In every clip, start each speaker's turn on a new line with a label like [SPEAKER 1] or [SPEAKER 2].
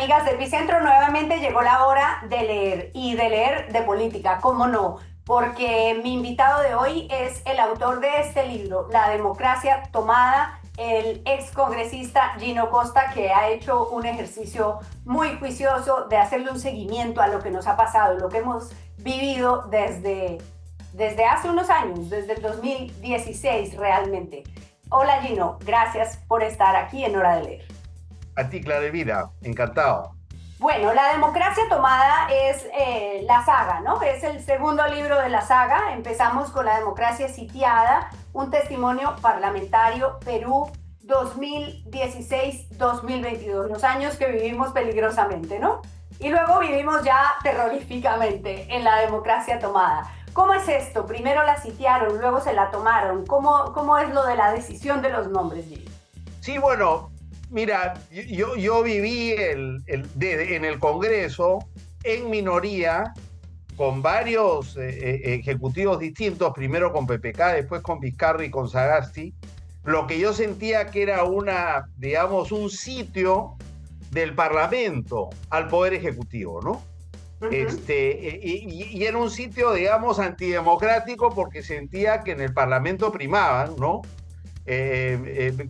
[SPEAKER 1] amigas de Epicentro, nuevamente llegó la hora de leer y de leer de política, ¿cómo no? Porque mi invitado de hoy es el autor de este libro, La democracia tomada, el excongresista Gino Costa, que ha hecho un ejercicio muy juicioso de hacerle un seguimiento a lo que nos ha pasado, lo que hemos vivido desde hace unos años, desde el 2016 realmente. Hola Gino, gracias por estar aquí en Hora de Leer.
[SPEAKER 2] A ti, Clara Elvira, encantado.
[SPEAKER 1] Bueno, La democracia tomada es la saga, ¿no? Es el segundo libro de la saga. Empezamos con La democracia sitiada, un testimonio parlamentario Perú 2016-2022, los años que vivimos peligrosamente, ¿no? Y luego vivimos ya terroríficamente en La democracia tomada. ¿Cómo es esto? Primero la sitiaron, luego se la tomaron. ¿Cómo es lo de la decisión de los nombres, Gil?
[SPEAKER 2] Sí, bueno, mira, yo viví en el Congreso en minoría con varios ejecutivos distintos, primero con PPK, después con Vizcarra y con Sagasti, lo que yo sentía que era digamos, un sitio del Parlamento al Poder Ejecutivo, ¿no? Y era un sitio, digamos, antidemocrático porque sentía que en el Parlamento primaban, ¿no?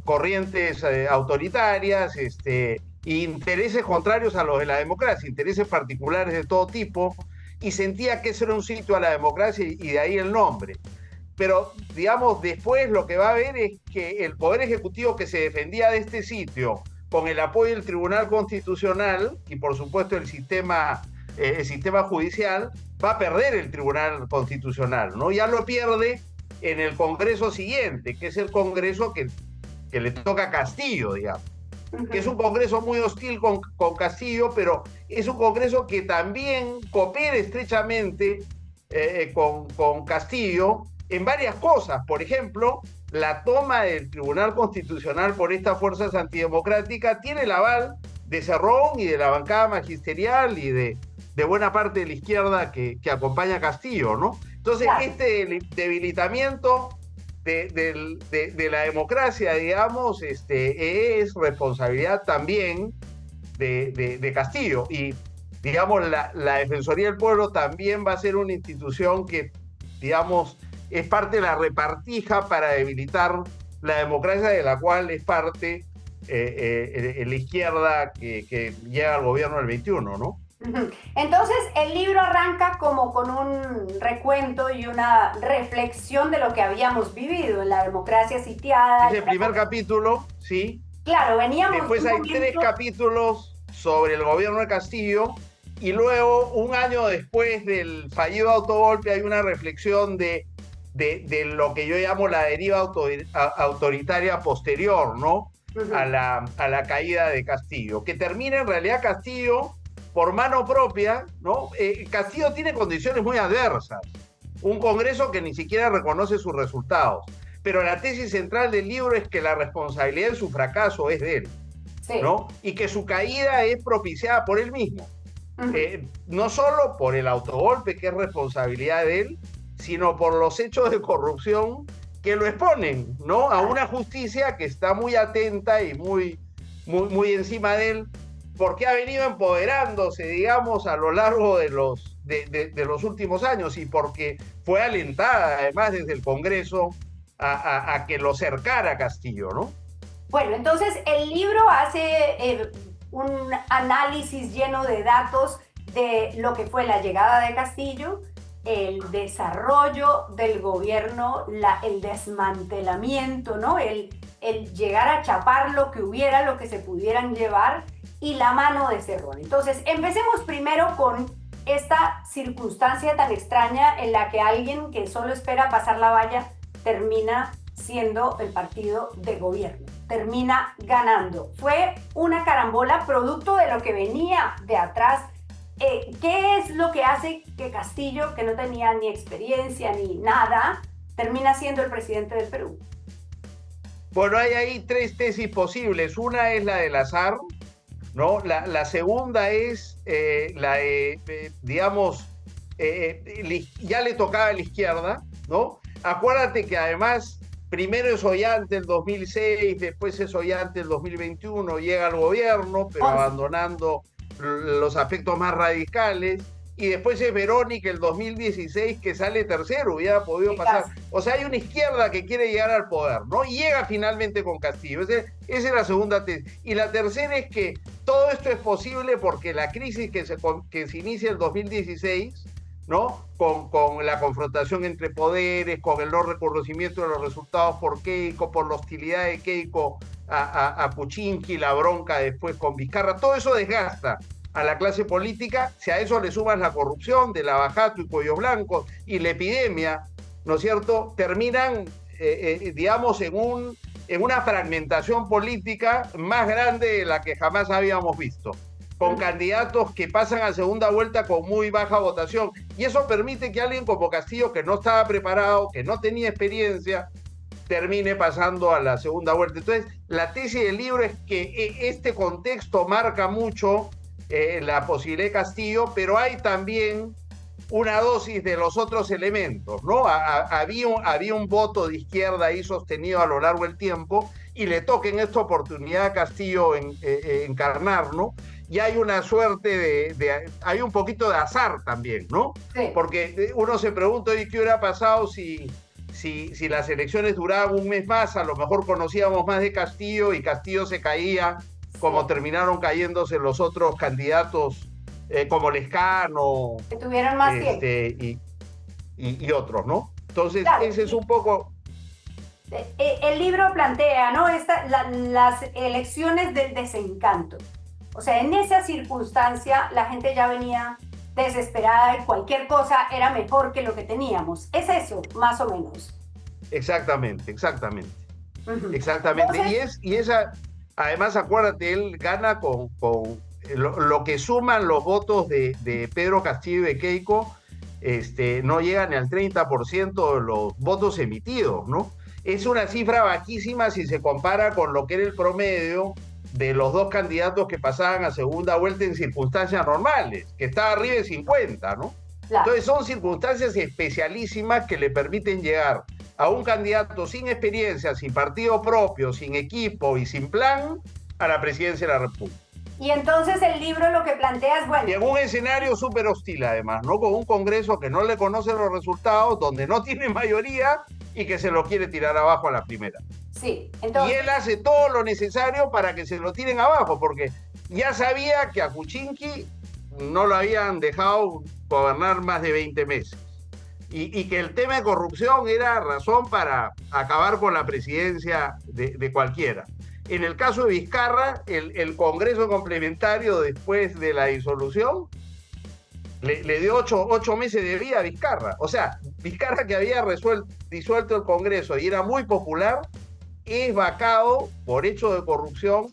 [SPEAKER 2] Corrientes autoritarias, intereses contrarios a los de la democracia, intereses particulares de todo tipo, y sentía que ese era un sitio a la democracia y de ahí el nombre. Pero, digamos, después lo que va a haber es que el Poder Ejecutivo que se defendía de este sitio, con el apoyo del Tribunal Constitucional y, por supuesto, el sistema judicial, va a perder el Tribunal Constitucional, ¿no? Ya lo pierde en el Congreso siguiente, que es el Congreso que le toca a Castillo, digamos. Que es un Congreso muy hostil con Castillo, pero es un Congreso que también coopera estrechamente con Castillo en varias cosas. Por ejemplo, la toma del Tribunal Constitucional por estas fuerzas antidemocráticas tiene el aval de Cerrón y de la bancada magisterial y de buena parte de la izquierda que acompaña a Castillo, ¿no? Entonces, claro, este debilitamiento de la democracia, digamos, es responsabilidad también de Castillo. Y, digamos, la Defensoría del Pueblo también va a ser una institución que, digamos, es parte de la repartija para debilitar la democracia de la cual es parte la izquierda que llega al gobierno del 21, ¿no?
[SPEAKER 1] Entonces, el libro arranca como con un recuento y una reflexión de lo que habíamos vivido en la democracia sitiada.
[SPEAKER 2] Es el primer capítulo, sí.
[SPEAKER 1] Claro, veníamos...
[SPEAKER 2] Después hay 3 capítulos sobre el gobierno de Castillo y luego, un año después del fallido autogolpe, hay una reflexión de lo que yo llamo la deriva autoritaria posterior, ¿no? A la caída de Castillo, que termina en realidad Castillo por mano propia, ¿no? Castillo tiene condiciones muy adversas, un Congreso que ni siquiera reconoce sus resultados, pero la tesis central del libro es que la responsabilidad de su fracaso es de él, sí, ¿no? Y que su caída es propiciada por él mismo, no solo por el autogolpe, que es responsabilidad de él, sino por los hechos de corrupción que lo exponen, ¿no? A una justicia que está muy atenta y muy encima de él, porque ha venido empoderándose, digamos, a lo largo de los últimos años y porque fue alentada, además, desde el Congreso a que lo cercara Castillo, ¿no?
[SPEAKER 1] Bueno, entonces el libro hace un análisis lleno de datos de lo que fue la llegada de Castillo, el desarrollo del gobierno, el desmantelamiento, ¿no? El llegar a chapar lo que hubiera, lo que se pudieran llevar, y la mano de Cerrón. Entonces, empecemos primero con esta circunstancia tan extraña en la que alguien que solo espera pasar la valla termina siendo el partido de gobierno, termina ganando. Fue una carambola producto de lo que venía de atrás. ¿Qué es lo que hace que Castillo, que no tenía ni experiencia ni nada, termina siendo el presidente del Perú?
[SPEAKER 2] Bueno, hay ahí 3 tesis posibles. Una es la del azar, ¿no? La segunda es la de, digamos, ya le tocaba a la izquierda, ¿no? Acuérdate que además primero es Ollanta el 2006, después es Ollanta el 2021, llega al gobierno, pero abandonando los aspectos más radicales, y después es Verónica el 2016 que sale tercero, hubiera podido pasar. O sea, hay una izquierda que quiere llegar al poder, ¿no? Y llega finalmente con Castillo. Esa es la segunda tesis. Y la tercera es que todo esto es posible porque la crisis que se inicia en el 2016, ¿no? Con la confrontación entre poderes, con el no reconocimiento de los resultados por Keiko, por la hostilidad de Keiko a Kuczynski, la bronca después con Vizcarra, todo eso desgasta a la clase política. Si a eso le sumas la corrupción de Lavajato y Cuello Blanco y la epidemia, ¿no es cierto?, terminan, digamos, en una fragmentación política más grande de la que jamás habíamos visto, con candidatos que pasan a segunda vuelta con muy baja votación. Y eso permite que alguien como Castillo, que no estaba preparado, que no tenía experiencia, termine pasando a la segunda vuelta. Entonces, la tesis del libro es que este contexto marca mucho la posibilidad de Castillo, pero hay también una dosis de los otros elementos, ¿no? Había un voto de izquierda ahí sostenido a lo largo del tiempo y le toca en esta oportunidad a Castillo encarnar, ¿no? Y hay una suerte hay un poquito de azar también, ¿no?
[SPEAKER 1] Sí.
[SPEAKER 2] Porque uno se pregunta, ¿y qué hubiera pasado si las elecciones duraban un mes más? A lo mejor conocíamos más de Castillo y Castillo se caía, como terminaron cayéndose los otros candidatos, como Lescano,
[SPEAKER 1] que tuvieron más tiempo.
[SPEAKER 2] Y otros, ¿no? Entonces,
[SPEAKER 1] claro,
[SPEAKER 2] ese es un poco...
[SPEAKER 1] El libro plantea, ¿no?, las elecciones del desencanto. O sea, en esa circunstancia la gente ya venía desesperada y cualquier cosa era mejor que lo que teníamos. Es eso, más o menos.
[SPEAKER 2] Exactamente.
[SPEAKER 1] Entonces,
[SPEAKER 2] Y esa... Además, acuérdate, él gana con lo que suman los votos de Pedro Castillo y de Keiko, no llegan ni al 30% de los votos emitidos, ¿no? Es una cifra bajísima si se compara con lo que era el promedio de los dos candidatos que pasaban a segunda vuelta en circunstancias normales, que estaba arriba de 50, ¿no? Claro. Entonces son circunstancias especialísimas que le permiten llegar a un candidato sin experiencia, sin partido propio, sin equipo y sin plan, a la presidencia de la República.
[SPEAKER 1] Y entonces el libro lo que plantea es, bueno...
[SPEAKER 2] Y en un escenario súper hostil, además, ¿no? Con un Congreso que no le conoce los resultados, donde no tiene mayoría y que se lo quiere tirar abajo a la primera.
[SPEAKER 1] Sí, entonces...
[SPEAKER 2] Y él hace todo lo necesario para que se lo tiren abajo, porque ya sabía que a Kuczynski no lo habían dejado gobernar más de 20 meses. Y que el tema de corrupción era razón para acabar con la presidencia de cualquiera. En el caso de Vizcarra, el Congreso complementario después de la disolución le dio 8 meses de vida a Vizcarra. O sea, Vizcarra, que había disuelto el Congreso y era muy popular, es vacado por hecho de corrupción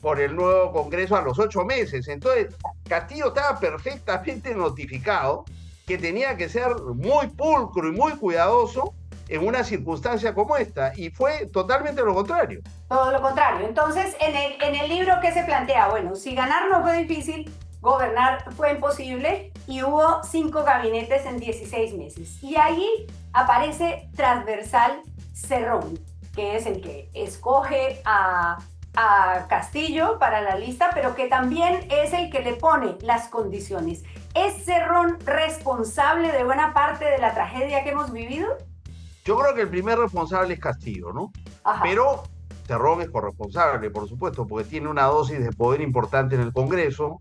[SPEAKER 2] por el nuevo Congreso a los 8 meses. Entonces, Castillo estaba perfectamente notificado que tenía que ser muy pulcro y muy cuidadoso en una circunstancia como esta, y fue totalmente lo contrario.
[SPEAKER 1] Todo lo contrario. Entonces, en el libro, ¿qué se plantea? Bueno, si ganar no fue difícil, gobernar fue imposible, y hubo 5 gabinetes en 16 meses. Y ahí aparece transversal Cerrón, que es el que escoge a Castillo para la lista, pero que también es el que le pone las condiciones. ¿Es Cerrón responsable de buena parte de la tragedia que hemos vivido?
[SPEAKER 2] Yo creo que el primer responsable es Castillo, ¿no? Ajá. Pero Cerrón es corresponsable, por supuesto, porque tiene una dosis de poder importante en el Congreso,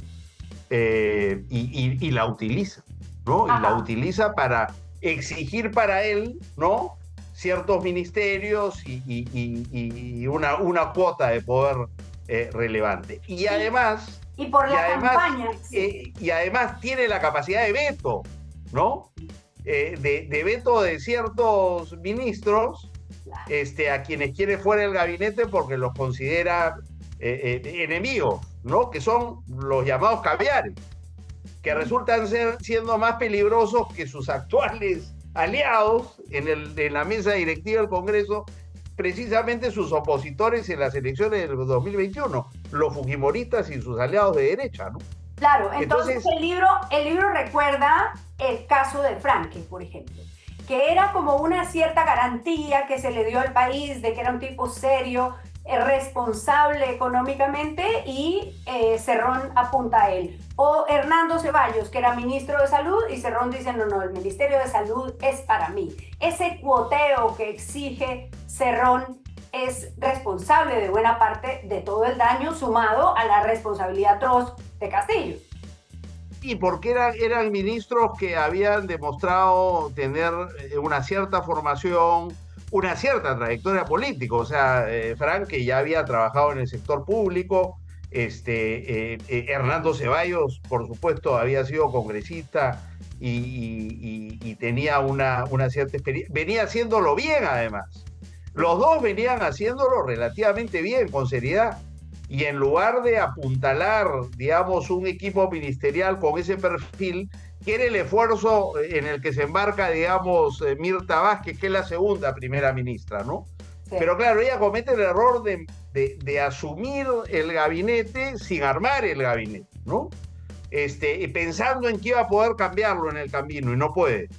[SPEAKER 2] y la utiliza, ¿no? Ajá. Y la utiliza para exigir para él, ¿no?, ciertos ministerios y una cuota de poder relevante. Y sí, además...
[SPEAKER 1] Y por la campaña. Sí.
[SPEAKER 2] Y además tiene la capacidad de veto, ¿no? De veto de ciertos ministros, a quienes quiere fuera del gabinete porque los considera enemigos, ¿no? Que son los llamados caviares, que resultan siendo más peligrosos que sus actuales aliados en la mesa directiva del Congreso, precisamente sus opositores en las elecciones del 2021, los fujimoristas y sus aliados de derecha, ¿no?
[SPEAKER 1] Claro, entonces el libro recuerda el caso de Franke, por ejemplo, que era como una cierta garantía que se le dio al país de que era un tipo serio, responsable económicamente y Cerrón apunta a él. O Hernando Ceballos, que era ministro de Salud, y Cerrón dice, no, no, el Ministerio de Salud es para mí. Ese cuoteo que exige Cerrón es responsable de buena parte de todo el daño, sumado a la responsabilidad atroz de Castillo.
[SPEAKER 2] Y porque eran ministros que habían demostrado tener una cierta formación, una cierta trayectoria política. O sea, Frank, que ya había trabajado en el sector público, Hernando Ceballos, por supuesto, había sido congresista y tenía una cierta experiencia. Venía haciéndolo bien, además. Los dos venían haciéndolo relativamente bien, con seriedad. Y en lugar de apuntalar, digamos, un equipo ministerial con ese perfil, que era el esfuerzo en el que se embarca, digamos, Mirta Vázquez, que es la segunda primera ministra, ¿no? Sí. Pero claro, ella comete el error de asumir el gabinete sin armar el gabinete, ¿no? Pensando en que iba a poder cambiarlo en el camino, y no puede.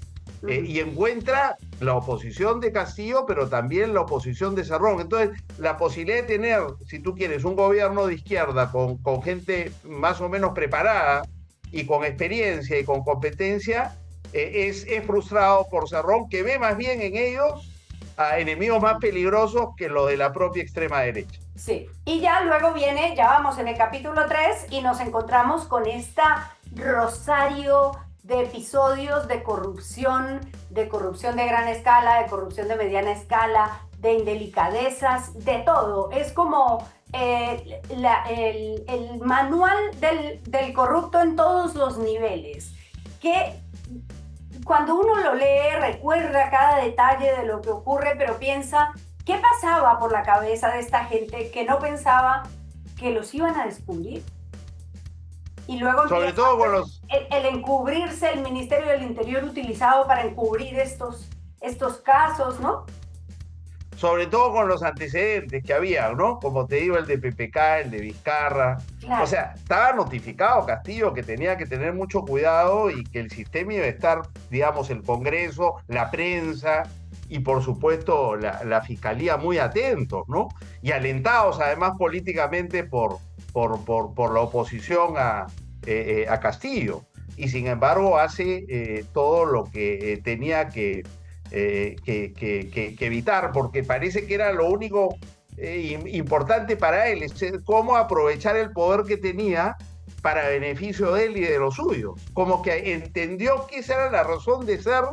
[SPEAKER 2] Y encuentra la oposición de Castillo, pero también la oposición de Cerrón. Entonces, la posibilidad de tener, si tú quieres, un gobierno de izquierda con gente más o menos preparada y con experiencia y con competencia, es frustrado por Cerrón, que ve más bien en ellos a enemigos más peligrosos que los de la propia extrema derecha.
[SPEAKER 1] Sí, y ya luego viene, ya vamos en el capítulo 3 y nos encontramos con esta rosario de episodios de corrupción de gran escala, de corrupción de mediana escala, de indelicadezas, de todo. Es como el manual del corrupto en todos los niveles, que cuando uno lo lee recuerda cada detalle de lo que ocurre, pero piensa, ¿qué pasaba por la cabeza de esta gente que no pensaba que los iban a descubrir? Y luego
[SPEAKER 2] sobre todo con los...
[SPEAKER 1] el encubrirse, el Ministerio del Interior utilizado para encubrir estos casos, ¿no?
[SPEAKER 2] Sobre todo con los antecedentes que había, ¿no? Como te digo, el de PPK, el de Vizcarra. Claro. O sea, estaba notificado Castillo que tenía que tener mucho cuidado y que el sistema iba a estar, digamos, el Congreso, la prensa y, por supuesto, la Fiscalía muy atentos, ¿no? Y alentados, además, políticamente por la oposición a Castillo. Y sin embargo hace todo lo que tenía que evitar, porque parece que era lo único importante para él, es cómo aprovechar el poder que tenía para beneficio de él y de los suyos. Como que entendió que esa era la razón de ser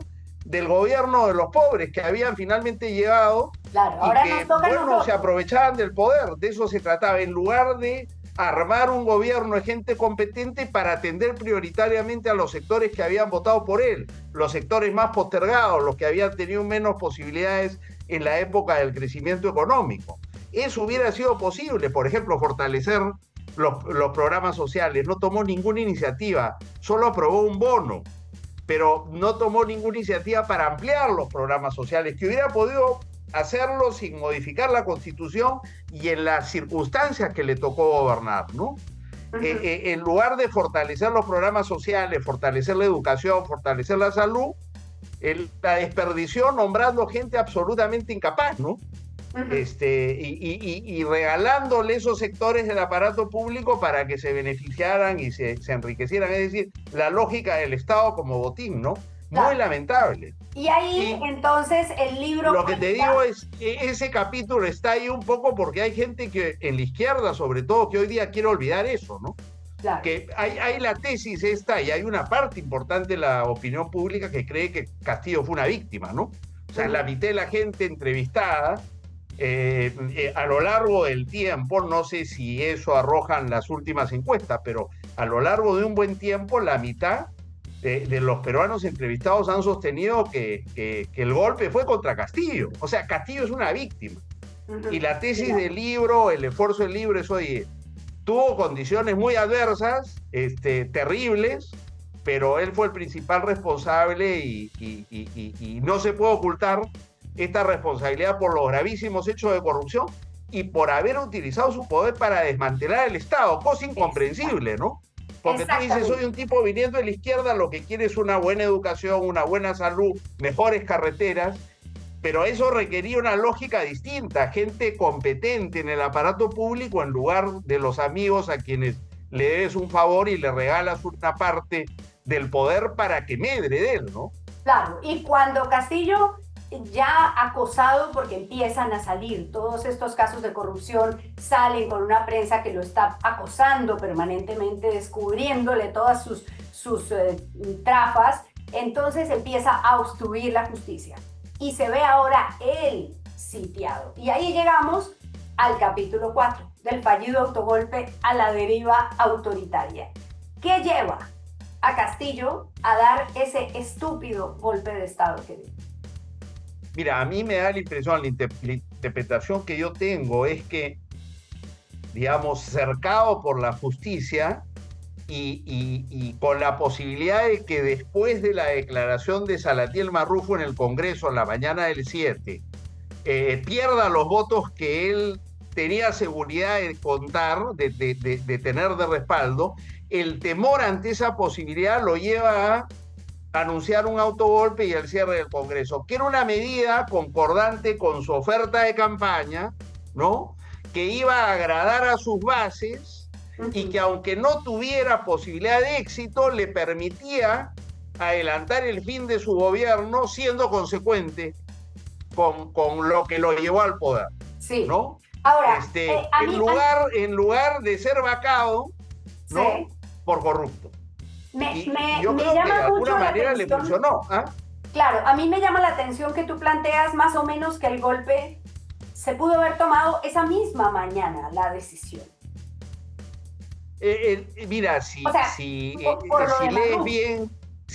[SPEAKER 2] del gobierno de los pobres que habían finalmente llegado.
[SPEAKER 1] Claro, ahora
[SPEAKER 2] y que,
[SPEAKER 1] nos toca
[SPEAKER 2] bueno, se aprovechaban del poder. De eso se trataba, en lugar de armar un gobierno de gente competente para atender prioritariamente a los sectores que habían votado por él, los sectores más postergados, los que habían tenido menos posibilidades en la época del crecimiento económico. Eso hubiera sido posible, por ejemplo, fortalecer los programas sociales. No tomó ninguna iniciativa, solo aprobó un bono, pero no tomó ninguna iniciativa para ampliar los programas sociales, que hubiera podido hacerlo sin modificar la Constitución y en las circunstancias que le tocó gobernar, ¿no? En lugar de fortalecer los programas sociales, fortalecer la educación, fortalecer la salud, la desperdició nombrando gente absolutamente incapaz, ¿no? Y regalándole esos sectores del aparato público para que se beneficiaran y se enriquecieran. Es decir, la lógica del Estado como botín, ¿no? Claro. Muy lamentable.
[SPEAKER 1] Y ahí, entonces, el libro...
[SPEAKER 2] Lo que te digo es, ese capítulo está ahí un poco porque hay gente que, en la izquierda sobre todo, que hoy día quiere olvidar eso, ¿no? Claro. Que hay la tesis esta, y hay una parte importante de la opinión pública que cree que Castillo fue una víctima, ¿no? O sea, la mitad de la gente entrevistada, a lo largo del tiempo, no sé si eso arrojan las últimas encuestas, pero a lo largo de un buen tiempo, la mitad de los peruanos entrevistados han sostenido que el golpe fue contra Castillo. O sea, Castillo es una víctima. Y la tesis del libro, el esfuerzo del libro es, oye, tuvo condiciones muy adversas, terribles, pero él fue el principal responsable y no se puede ocultar esta responsabilidad por los gravísimos hechos de corrupción y por haber utilizado su poder para desmantelar el Estado, cosa incomprensible, ¿no? Porque tú dices, soy un tipo viniendo de la izquierda, lo que quiere es una buena educación, una buena salud, mejores carreteras, Pero eso requería una lógica distinta, gente competente en el aparato público en lugar de los amigos a quienes le debes un favor y le regalas una parte del poder para que medre de él, ¿no?
[SPEAKER 1] Claro, y cuando Castillo, ya acosado, porque empiezan a salir todos estos casos de corrupción, salen con una prensa que lo está acosando permanentemente, descubriéndole todas sus trafas, entonces empieza a obstruir la justicia. Y se ve ahora él sitiado. Y ahí llegamos al capítulo 4 del fallido autogolpe a la deriva autoritaria. ¿Qué lleva a Castillo a dar ese estúpido golpe de Estado que dio?
[SPEAKER 2] Mira, a mí me da la impresión, la interpretación que yo tengo es que, digamos, cercado por la justicia y con la posibilidad de que después de la declaración de Salatiel Marrufo en el Congreso en la mañana del 7, pierda los votos que él tenía seguridad de contar, de tener de respaldo, el temor ante esa posibilidad lo lleva a anunciar un autogolpe y el cierre del Congreso, que era una medida concordante con su oferta de campaña, ¿no? Que iba a agradar a sus bases y que aunque no tuviera posibilidad de éxito, le permitía adelantar el fin de su gobierno siendo consecuente con lo que lo llevó al poder,
[SPEAKER 1] sí.
[SPEAKER 2] ¿no?
[SPEAKER 1] Ahora,
[SPEAKER 2] en lugar de ser vacado, ¿no?
[SPEAKER 1] Sí.
[SPEAKER 2] Por corrupto.
[SPEAKER 1] Yo creo que de alguna manera le funcionó. ¿Ah? Claro, a mí me llama la atención que tú planteas más o menos que el golpe se pudo haber tomado esa misma mañana, la decisión.
[SPEAKER 2] Mira, si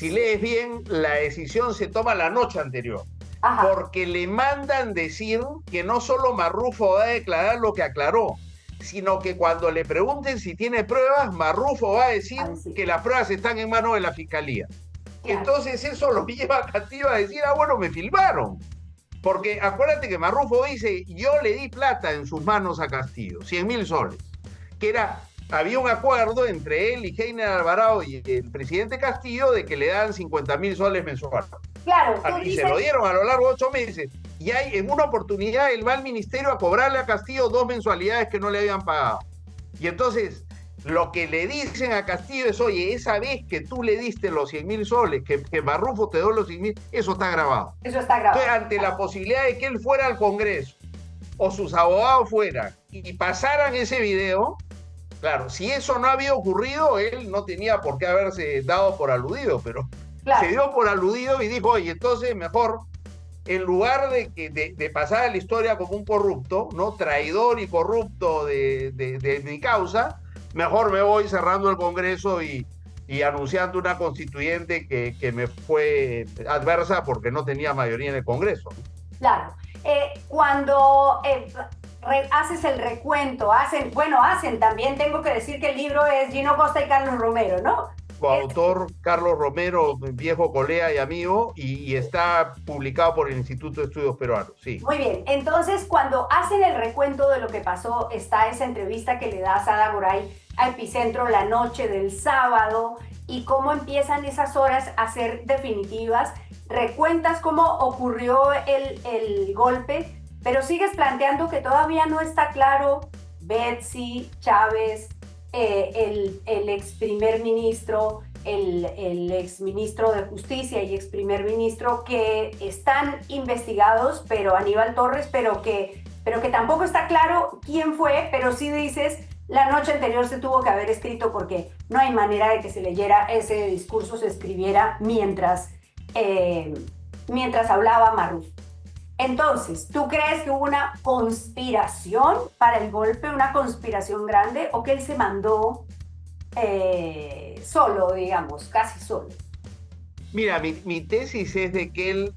[SPEAKER 2] lees bien, la decisión se toma la noche anterior. Ajá. Porque le mandan decir que no solo Marrufo va a declarar lo que aclaró, sino que cuando le pregunten si tiene pruebas, Marrufo va a decir que las pruebas están en manos de la Fiscalía. Claro. Entonces eso lo lleva a Castillo a decir, bueno, me filmaron. Porque acuérdate que Marrufo dice, yo le di plata en sus manos a Castillo, 100.000 soles, que había un acuerdo entre él y Heiner Alvarado y el presidente Castillo de que le dan 50.000 soles mensuales.
[SPEAKER 1] Claro,
[SPEAKER 2] y se lo dieron a lo largo de 8 meses. Y en una oportunidad él va al ministerio a cobrarle a Castillo 2 mensualidades que no le habían pagado. Y entonces lo que le dicen a Castillo es, oye, esa vez que tú le diste los 100.000 soles, que Marrufo te dio los 100.000, eso está grabado.
[SPEAKER 1] Eso está grabado.
[SPEAKER 2] Entonces, ante la posibilidad de que él fuera al Congreso o sus abogados fueran y pasaran ese video, claro, si eso no había ocurrido, él no tenía por qué haberse dado por aludido, pero claro, se dio por aludido y dijo, oye, entonces mejor, en lugar de pasar a la historia como un corrupto, ¿no? Traidor y corrupto de mi causa, mejor me voy cerrando el Congreso y anunciando una constituyente que me fue adversa porque no tenía mayoría en el Congreso.
[SPEAKER 1] Claro. Cuando haces el recuento, hacen también, tengo que decir que el libro es Gino Costa y Carlos Romero, ¿no?
[SPEAKER 2] Coautor Carlos Romero, viejo colega y amigo, y está publicado por el Instituto de Estudios Peruanos, sí.
[SPEAKER 1] Muy bien, entonces cuando hacen el recuento de lo que pasó, está esa entrevista que le da Sada Goray a Epicentro la noche del sábado, y cómo empiezan esas horas a ser definitivas, recuentas cómo ocurrió el golpe, pero sigues planteando que todavía no está claro Betsy, Chávez, el ex primer ministro, el ex ministro de Justicia y ex primer ministro, que están investigados, pero Aníbal Torres, pero que tampoco está claro quién fue, pero sí dices, la noche anterior se tuvo que haber escrito porque no hay manera de que se leyera ese discurso, se escribiera mientras hablaba Marrufo. Entonces, ¿tú crees que hubo una conspiración para el golpe, una conspiración grande, o que él se mandó solo, digamos, casi solo?
[SPEAKER 2] Mira, mi tesis es de que él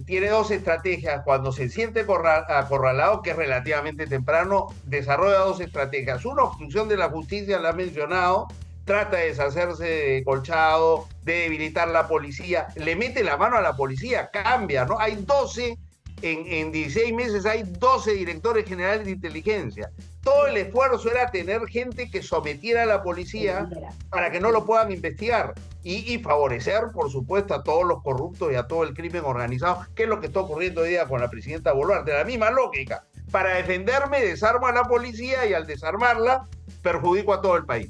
[SPEAKER 2] tiene dos estrategias. Cuando se siente acorralado, que es relativamente temprano, desarrolla dos estrategias. Una, obstrucción de la justicia, la ha mencionado, trata de deshacerse de Colchado, de debilitar la policía, le mete la mano a la policía, cambia, ¿no? Hay 12, en 16 meses hay 12 directores generales de inteligencia. todo el esfuerzo era tener gente que sometiera a la policía para que no lo puedan investigar y favorecer, por supuesto, a todos los corruptos y a todo el crimen organizado, que es lo que está ocurriendo hoy día con la presidenta Boluarte. La misma lógica. Para defenderme, desarmo a la policía y al desarmarla, perjudico a todo el país.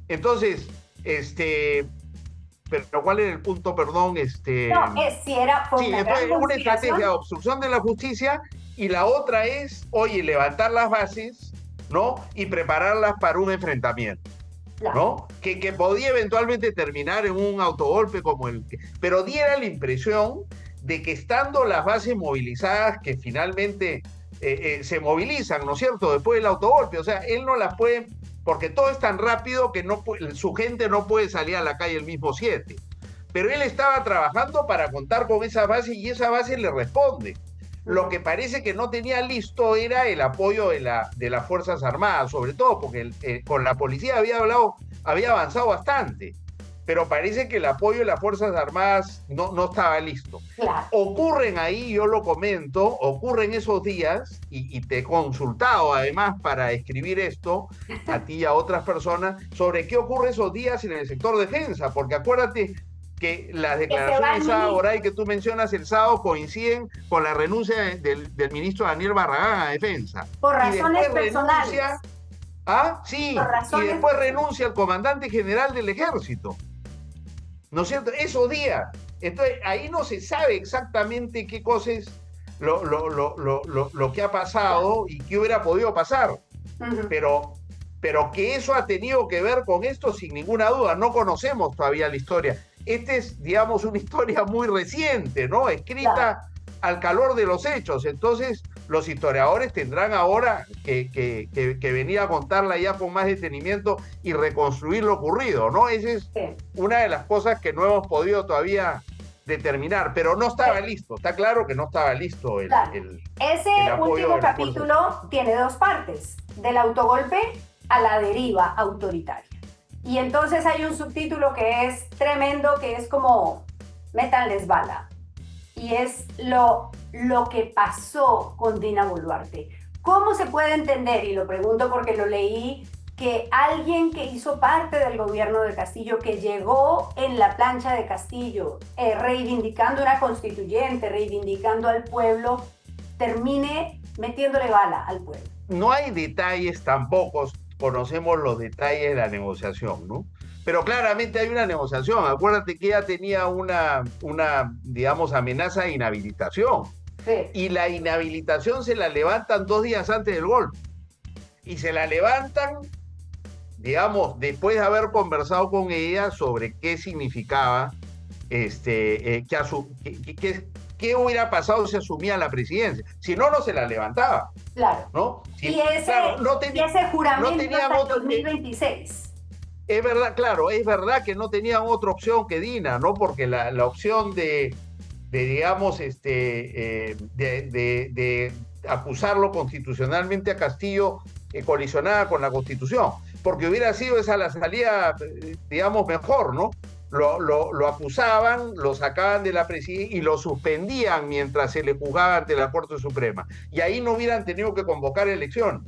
[SPEAKER 2] Entonces, pero ¿cuál era el punto, perdón?
[SPEAKER 1] No, fue una
[SPEAKER 2] entonces una estrategia de obstrucción de la justicia y la otra es, oye, levantar las bases, ¿no? Y prepararlas para un enfrentamiento, ¿no? Que podía eventualmente terminar en un autogolpe como el que... Pero diera la impresión de que estando las bases movilizadas, que finalmente se movilizan, ¿no es cierto?, después del autogolpe, o sea, él no las puede... Porque todo es tan rápido que su gente no puede salir a la calle el mismo 7. Pero él estaba trabajando para contar con esa base y esa base le responde. Lo que parece que no tenía listo era el apoyo de las Fuerzas Armadas, sobre todo porque con la policía había avanzado bastante, pero parece que el apoyo de las Fuerzas Armadas no estaba listo.
[SPEAKER 1] Claro.
[SPEAKER 2] Ocurren ahí, yo lo comento, ocurren esos días, y te he consultado además para escribir esto, a ti y a otras personas, sobre qué ocurre esos días en el sector defensa, porque acuérdate que las declaraciones ahora que tú mencionas el sábado coinciden con la renuncia del ministro Daniel Barragán a defensa.
[SPEAKER 1] Por razones personales.
[SPEAKER 2] Sí, y después renuncia el comandante general del ejército. ¿No es cierto? Esos días. Entonces, ahí no se sabe exactamente qué cosa es lo que ha pasado y qué hubiera podido pasar. Uh-huh. Pero que eso ha tenido que ver con esto, sin ninguna duda. No conocemos todavía la historia. Esta es, digamos, una historia muy reciente, ¿no? Escrita al calor de los hechos. Entonces, los historiadores tendrán ahora que venir a contarla ya con más detenimiento y reconstruir lo ocurrido, ¿no? Esa es una de las cosas que no hemos podido todavía determinar, pero no estaba listo. Está claro que no estaba listo el
[SPEAKER 1] Ese último capítulo tiene dos partes, del autogolpe a la deriva autoritaria. Y entonces hay un subtítulo que es tremendo, que es como métanles bala. Y es lo que pasó con Dina Boluarte. ¿Cómo se puede entender? Y lo pregunto porque lo leí, que alguien que hizo parte del gobierno de Castillo, que llegó en la plancha de Castillo, reivindicando una constituyente, reivindicando al pueblo, termine metiéndole bala al pueblo.
[SPEAKER 2] No hay detalles tampoco, conocemos los detalles de la negociación, ¿no? Pero claramente hay una negociación. Acuérdate que ella tenía una digamos, amenaza de inhabilitación. Sí. Y la inhabilitación se la levantan 2 días antes del golpe. Y se la levantan, digamos, después de haber conversado con ella sobre qué significaba, qué hubiera pasado si asumía la presidencia. Si no, no se la levantaba.
[SPEAKER 1] Claro.
[SPEAKER 2] ¿No?
[SPEAKER 1] Y ese juramento hasta el 2026.
[SPEAKER 2] Es verdad, claro, es verdad que no tenían otra opción que Dina, ¿no? Porque la opción de digamos, de acusarlo constitucionalmente a Castillo colisionada con la Constitución, porque hubiera sido esa la salida, digamos, mejor, ¿no? Lo acusaban, lo sacaban de la presidencia y lo suspendían mientras se le juzgaba ante la Corte Suprema. Y ahí no hubieran tenido que convocar elecciones.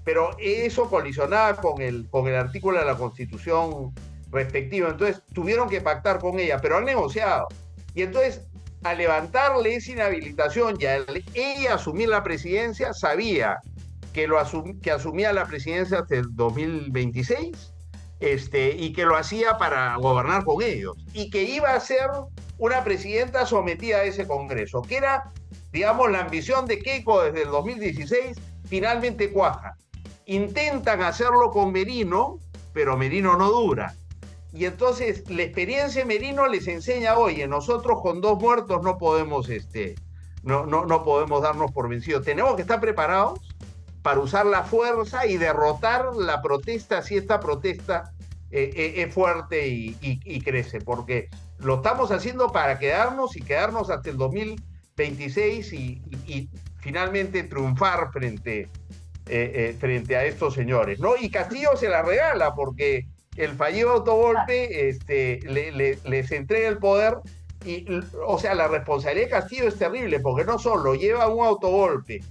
[SPEAKER 2] Pero eso colisionaba con el artículo de la Constitución respectivo. Entonces tuvieron que pactar con ella, pero han negociado. Y entonces, al levantarle esa inhabilitación y al ella asumir la presidencia, sabía que asumía la presidencia hasta el 2026 y que lo hacía para gobernar con ellos. Y que iba a ser una presidenta sometida a ese Congreso, que era, digamos, la ambición de Keiko desde el 2016, finalmente cuaja. Intentan hacerlo con Merino, pero Merino no dura. Y entonces la experiencia de Merino les enseña, oye, nosotros con 2 muertos no podemos, no podemos darnos por vencidos. Tenemos que estar preparados para usar la fuerza y derrotar la protesta si esta protesta es fuerte y crece, porque lo estamos haciendo para quedarnos hasta el 2026 y finalmente triunfar frente a estos señores, ¿no? Y Castillo se la regala porque el fallido autogolpe les entrega el poder y, o sea, la responsabilidad de Castillo es terrible porque no solo lleva un autogolpe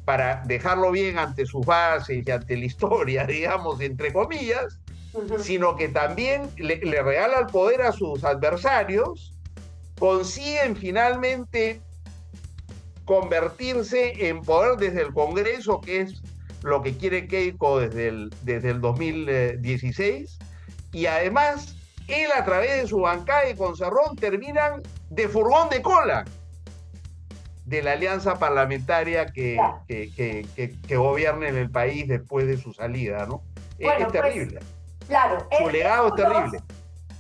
[SPEAKER 2] para dejarlo bien ante sus bases y ante la historia, digamos, entre comillas, sino que también le regala el poder a sus adversarios, consiguen finalmente convertirse en poder desde el Congreso, que es lo que quiere Keiko desde el 2016, y además él a través de su bancada y con Cerrón terminan de furgón de cola de la alianza parlamentaria que gobierne en el país después de su salida, ¿no?
[SPEAKER 1] Bueno,
[SPEAKER 2] es terrible.
[SPEAKER 1] Pues, claro.
[SPEAKER 2] Su legado es terrible.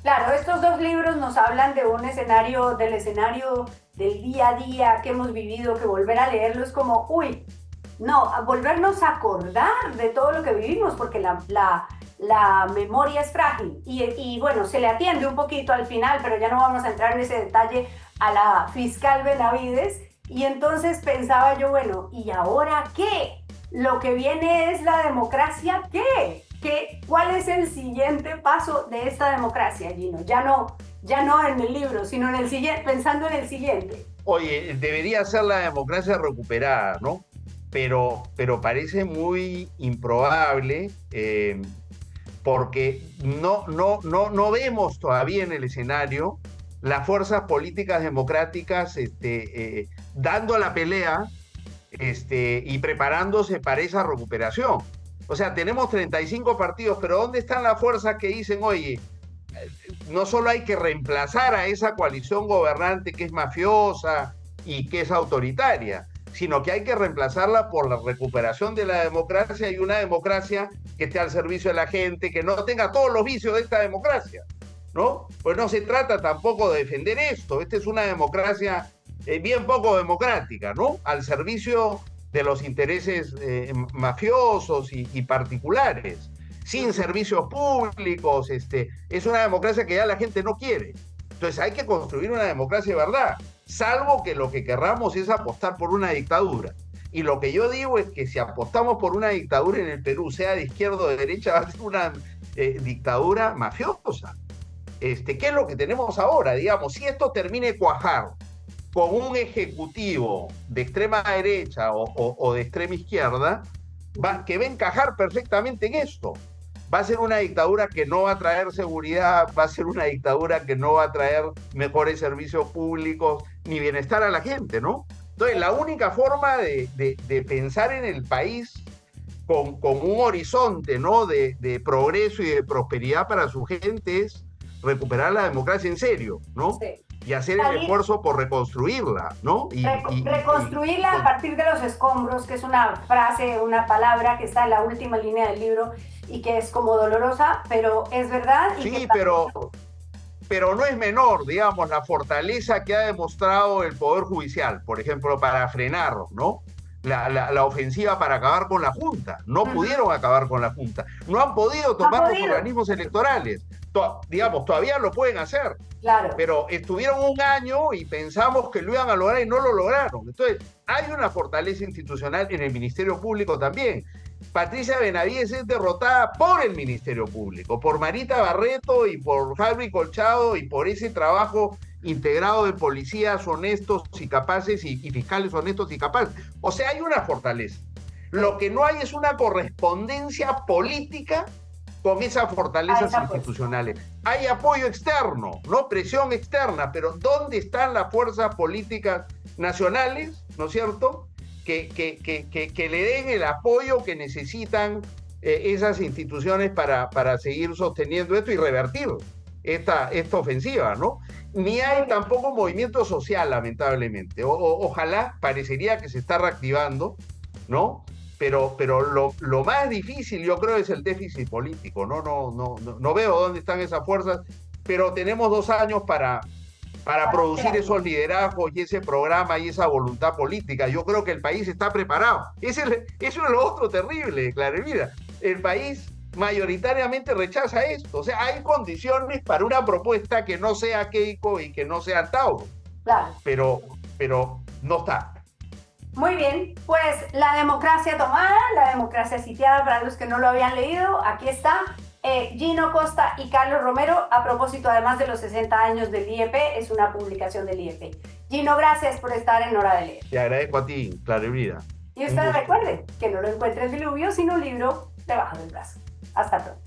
[SPEAKER 1] Claro, estos dos libros nos hablan de un escenario, del escenario del día a día que hemos vivido, que volver a leerlo es como, uy, no, a volvernos a acordar de todo lo que vivimos, porque la memoria es frágil. Y bueno, se le atiende un poquito al final, pero ya no vamos a entrar en ese detalle, a la fiscal Benavides. Y entonces pensaba yo, bueno, ¿y ahora qué? Lo que viene es la democracia, ¿qué? ¿Cuál es el siguiente paso de esta democracia, Gino? Ya no en el libro, sino en el siguiente, pensando en el siguiente.
[SPEAKER 2] Oye, debería ser la democracia recuperada, ¿no? Pero parece muy improbable porque no vemos todavía en el escenario las fuerzas políticas democráticas dando la pelea y preparándose para esa recuperación. O sea, tenemos 35 partidos, pero ¿dónde están las fuerzas que dicen, oye, no solo hay que reemplazar a esa coalición gobernante que es mafiosa y que es autoritaria, sino que hay que reemplazarla por la recuperación de la democracia y una democracia que esté al servicio de la gente, que no tenga todos los vicios de esta democracia, ¿no? Pues no se trata tampoco de defender esto. Esta es una democracia bien poco democrática, ¿no? Al servicio de los intereses mafiosos y particulares, sin servicios públicos. Es una democracia que ya la gente no quiere. Entonces hay que construir una democracia de verdad, salvo que lo que querramos es apostar por una dictadura. Y lo que yo digo es que si apostamos por una dictadura en el Perú, sea de izquierda o de derecha, va a ser una dictadura mafiosa. ¿Qué es lo que tenemos ahora? Digamos, si esto termine de cuajar con un ejecutivo de extrema derecha o de extrema izquierda, que va a encajar perfectamente en esto. Va a ser una dictadura que no va a traer seguridad, va a ser una dictadura que no va a traer mejores servicios públicos ni bienestar a la gente, ¿no? Entonces, la única forma de pensar en el país con un horizonte, ¿no?, de progreso y de prosperidad para su gente es recuperar la democracia en serio, ¿no? Sí. Y hacer el esfuerzo por reconstruirla, ¿no?
[SPEAKER 1] Reconstruirla a partir de los escombros, que es una frase, una palabra que está en la última línea del libro y que es como dolorosa, pero es verdad.
[SPEAKER 2] Sí, pero no es menor, digamos, la fortaleza que ha demostrado el Poder Judicial, por ejemplo, para frenar, ¿no?, la ofensiva para acabar con la Junta. No pudieron acabar con la Junta. No han podido tomar los organismos electorales. Digamos, todavía lo pueden hacer.
[SPEAKER 1] Claro.
[SPEAKER 2] Pero estuvieron un año y pensamos que lo iban a lograr y no lo lograron. Entonces, hay una fortaleza institucional en el Ministerio Público también. Patricia Benavides es derrotada por el Ministerio Público, por Marita Barreto y por Harvey Colchado y por ese trabajo integrado de policías honestos y capaces y fiscales honestos y capaces. O sea, hay una fortaleza. Lo que no hay es una correspondencia política con esas fortalezas institucionales. Hay apoyo externo, ¿no? Presión externa, pero ¿dónde están las fuerzas políticas nacionales, ¿no es cierto?, que le den el apoyo que necesitan esas instituciones para seguir sosteniendo esto y revertir esta ofensiva, ¿no? Ni hay tampoco movimiento social, lamentablemente. Ojalá, parecería que se está reactivando, ¿no? Pero lo más difícil, yo creo, es el déficit político. No veo dónde están esas fuerzas, pero tenemos 2 años para producir esos liderazgos y ese programa y esa voluntad política. Yo creo que el país está preparado. Eso es lo otro terrible, Clara Elvira. El país mayoritariamente rechaza esto. O sea, hay condiciones para una propuesta que no sea Keiko y que no sea Tauro.
[SPEAKER 1] Claro.
[SPEAKER 2] Pero no está.
[SPEAKER 1] Muy bien, pues la democracia tomada, la democracia sitiada, para los que no lo habían leído, aquí está. Gino Costa y Carlos Romero, a propósito además de los 60 años del IEP, es una publicación del IEP. Gino, gracias por estar en Hora de Leer.
[SPEAKER 2] Te agradezco a ti, Clara Elvira.
[SPEAKER 1] Y usted recuerde que no lo encuentre en Diluvio, sino un libro debajo del brazo. Hasta pronto.